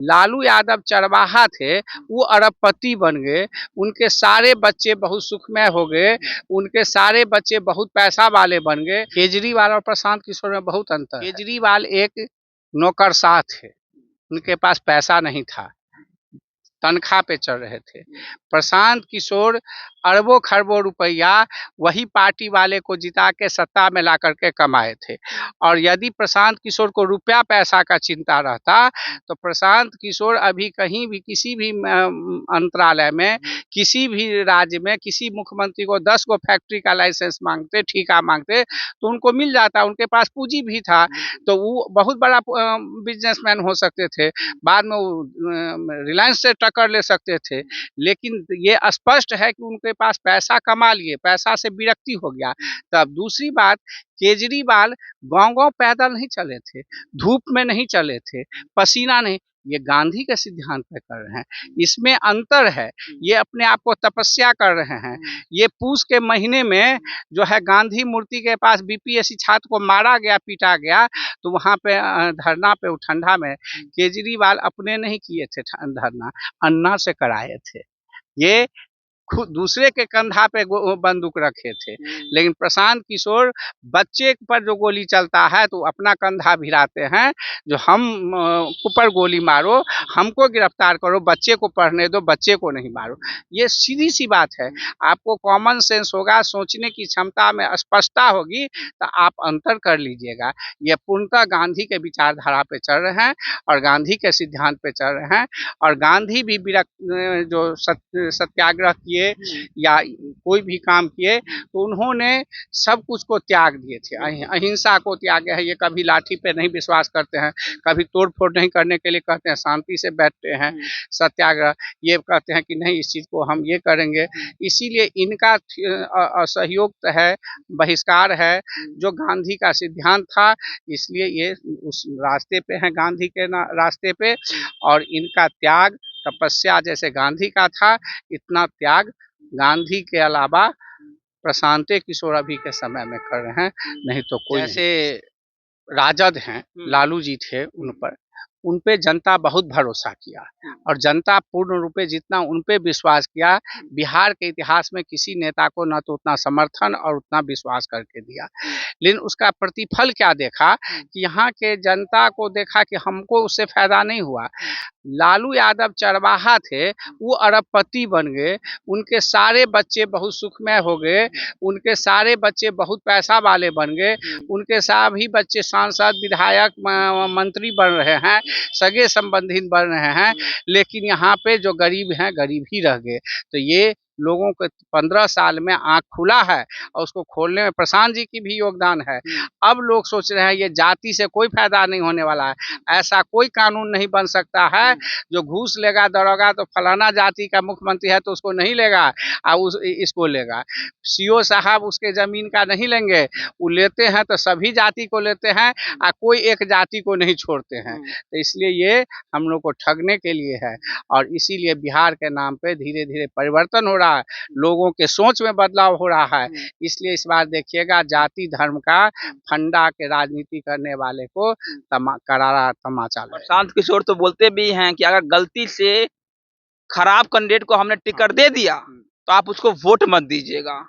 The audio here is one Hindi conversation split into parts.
लालू यादव चरवाहा थे, वो अरबपति बन गए, उनके सारे बच्चे बहुत सुखमय हो गए, उनके सारे बच्चे बहुत पैसा वाले बन गए। केजरीवाल और प्रशांत किशोर में बहुत अंतर है। केजरीवाल एक नौकरशाह थे, उनके पास पैसा नहीं था, तनख्वाह पे चल रहे थे। प्रशांत किशोर अरबों खरबों रुपया वही पार्टी वाले को जिता के सत्ता में ला करके कमाए थे। और यदि प्रशांत किशोर को रुपया पैसा का चिंता रहता तो प्रशांत किशोर अभी कहीं भी किसी भी मंत्रालय में, किसी भी राज्य में किसी मुख्यमंत्री को 10 गो फैक्ट्री का लाइसेंस मांगते, ठेका मांगते तो उनको मिल जाता। उनके पास पूंजी भी था, तो वो बहुत बड़ा बिजनेसमैन हो सकते थे। बाद में वो रिलायंस से टक्कर ले सकते थे। लेकिन ये स्पष्ट है कि उनके पास पैसा कमा लिए, पैसा से विरक्ति हो गया। तब दूसरी बात, केजरीवाल गांव-गांव पैदल नहीं चले थे, धूप में नहीं चले थे, पसीना नहीं, ये गांधी के सिद्धांत पे कर रहे हैं। इसमें अंतर है, ये अपने आप को तपस्या कर रहे हैं। ये पूस के महीने में जो है गांधी मूर्ति के पास बीपीएससी छात्र को मारा गया, पीटा गया, तो वहाँ पे धरना पे ठंडा में केजरीवाल अपने नहीं किए थे धरना, अन्ना से कराए थे। ये खुद दूसरे के कंधा पे बंदूक रखे थे। लेकिन प्रशांत किशोर बच्चे पर जो गोली चलता है तो अपना कंधा भिराते हैं, जो हम ऊपर गोली मारो, हमको गिरफ्तार करो, बच्चे को पढ़ने दो, बच्चे को नहीं मारो। ये सीधी सी बात है। आपको कॉमन सेंस होगा, सोचने की क्षमता में स्पष्टता होगी तो आप अंतर कर लीजिएगा। ये पूर्णतः गांधी के विचारधारा पे चल रहे हैं और गांधी के सिद्धांत पे चल रहे हैं। और गांधी भी जो सत्याग्रह किए या कोई भी काम किए तो उन्होंने सब कुछ को त्याग दिए थे, अहिंसा को त्यागे है। ये कभी लाठी पे नहीं विश्वास करते हैं, कभी तोड़ फोड़ नहीं करने के लिए कहते हैं, शांति से बैठते हैं। सत्याग्रह ये कहते हैं कि नहीं, इस चीज को हम ये करेंगे। इसीलिए इनका असहयोग है, बहिष्कार है, जो गांधी का सिद्धांत था, इसलिए ये उस रास्ते पे हैं, गांधी के रास्ते पे। और इनका त्याग तपस्या जैसे गांधी का था, इतना त्याग गांधी के अलावा प्रशांत किशोर अभी के समय में कर रहे हैं, नहीं तो कोई। जैसे राजद हैं, लालू जी थे, उन पे जनता बहुत भरोसा किया और जनता पूर्ण रूपे जितना उन पे विश्वास किया, बिहार के इतिहास में किसी नेता को न तो उतना समर्थन और उतना विश्वास करके दिया। लेकिन उसका प्रतिफल क्या देखा कि यहाँ के जनता को देखा कि हमको उससे फायदा नहीं हुआ। लालू यादव चरवाहा थे, वो अरबपति बन गए, उनके सारे बच्चे बहुत सुखमय हो गए, उनके सारे बच्चे बहुत पैसा वाले बन गए, उनके सभी बच्चे सांसद, विधायक, मंत्री बन रहे हैं, सगे संबंधी बन रहे हैं। लेकिन यहाँ पे जो गरीब हैं, गरीब ही रह गए। तो ये लोगों को 15 साल में आंख खुला है और उसको खोलने में प्रशांत जी की भी योगदान है। अब लोग सोच रहे हैं ये जाति से कोई फायदा नहीं होने वाला है, ऐसा कोई कानून नहीं बन सकता है जो घूस लेगा दरोगा तो फलाना जाति का मुख्यमंत्री है तो उसको नहीं लेगा और इसको लेगा। सीओ साहब उसके जमीन का नहीं लेंगे, वो लेते हैं तो सभी जाति को लेते हैं और कोई एक जाति को नहीं छोड़ते हैं। तो इसलिए ये हम लोग को ठगने के लिए है और इसीलिए बिहार के नाम पे धीरे धीरे परिवर्तन हो रहा है, लोगों के सोच में बदलाव हो रहा है। इसलिए इस बार देखिएगा जाति धर्म का फंडा के राजनीति करने वाले को करारा तमाचा लगेगा। प्रशांत किशोर तो बोलते भी हैं कि अगर गलती से खराब कैंडिडेट को हमने टिकट दे दिया तो आप उसको वोट मत दीजिएगा।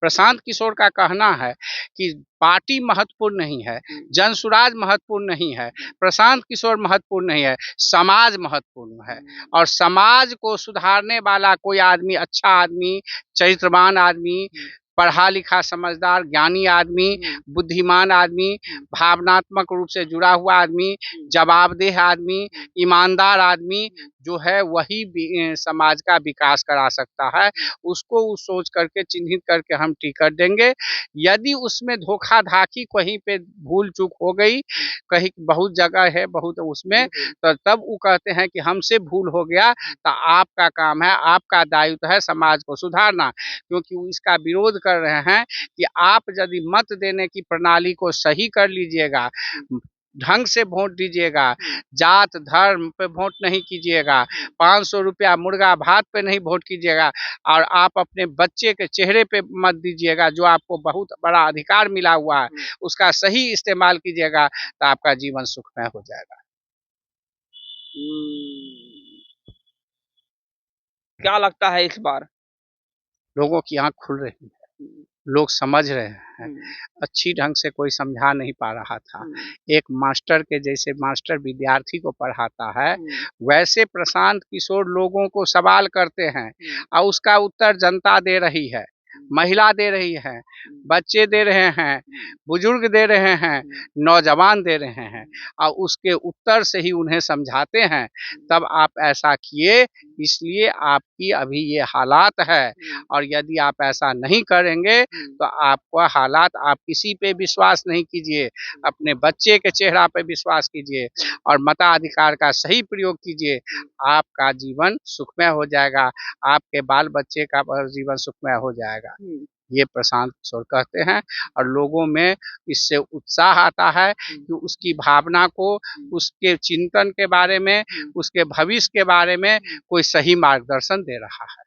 प्रशांत किशोर का कहना है कि पार्टी महत्वपूर्ण नहीं है, जनसुराज महत्वपूर्ण नहीं है, प्रशांत किशोर महत्वपूर्ण नहीं है, समाज महत्वपूर्ण है। और समाज को सुधारने वाला कोई आदमी, अच्छा आदमी, चरित्रवान आदमी, पढ़ा लिखा समझदार ज्ञानी आदमी, बुद्धिमान आदमी, भावनात्मक रूप से जुड़ा हुआ आदमी, जवाबदेह आदमी, ईमानदार आदमी जो है वही समाज का विकास करा सकता है। उसको उस सोच करके चिन्हित करके हम टिकट देंगे। यदि उसमें धोखा धाकी कहीं पे भूल चूक हो गई, कहीं बहुत जगह है बहुत उसमें, तो तब वो कहते हैं कि हमसे भूल हो गया, तो आपका काम है, आपका दायित्व है समाज को सुधारना। क्योंकि वो इसका विरोध कर रहे हैं कि आप यदि मत देने की प्रणाली को सही कर लीजिएगा, ढंग से वोट दीजिएगा, जात धर्म पे वोट नहीं कीजिएगा, 500 रुपया मुर्गा भात पे नहीं वोट कीजिएगा और आप अपने बच्चे के चेहरे पे मत दीजिएगा, जो आपको बहुत बड़ा अधिकार मिला हुआ है, उसका सही इस्तेमाल कीजिएगा तो आपका जीवन सुखमय हो जाएगा। क्या लगता है इस बार? लोगों की आंख खुल रही है, लोग समझ रहे हैं। अच्छी ढंग से कोई समझा नहीं पा रहा था। एक मास्टर के जैसे मास्टर विद्यार्थी को पढ़ाता है, वैसे प्रशांत किशोर लोगों को सवाल करते हैं और उसका उत्तर जनता दे रही है, महिला दे रही है, बच्चे दे रहे हैं, बुजुर्ग दे रहे हैं, नौजवान दे रहे हैं और उसके उत्तर से ही उन्हें समझाते हैं। तब आप ऐसा किए, इसलिए आपकी अभी ये हालात है, और यदि आप ऐसा नहीं करेंगे तो आपका हालात, आप किसी पे विश्वास नहीं कीजिए, अपने बच्चे के चेहरा पे विश्वास कीजिए और मताधिकार का सही प्रयोग कीजिए। आपका जीवन सुखमय हो जाएगा, आपके बाल बच्चे का जीवन सुखमय हो जाएगा। ये प्रशांत किशोर कहते हैं और लोगों में इससे उत्साह आता है कि उसकी भावना को, उसके चिंतन के बारे में, उसके भविष्य के बारे में कोई सही मार्गदर्शन दे रहा है।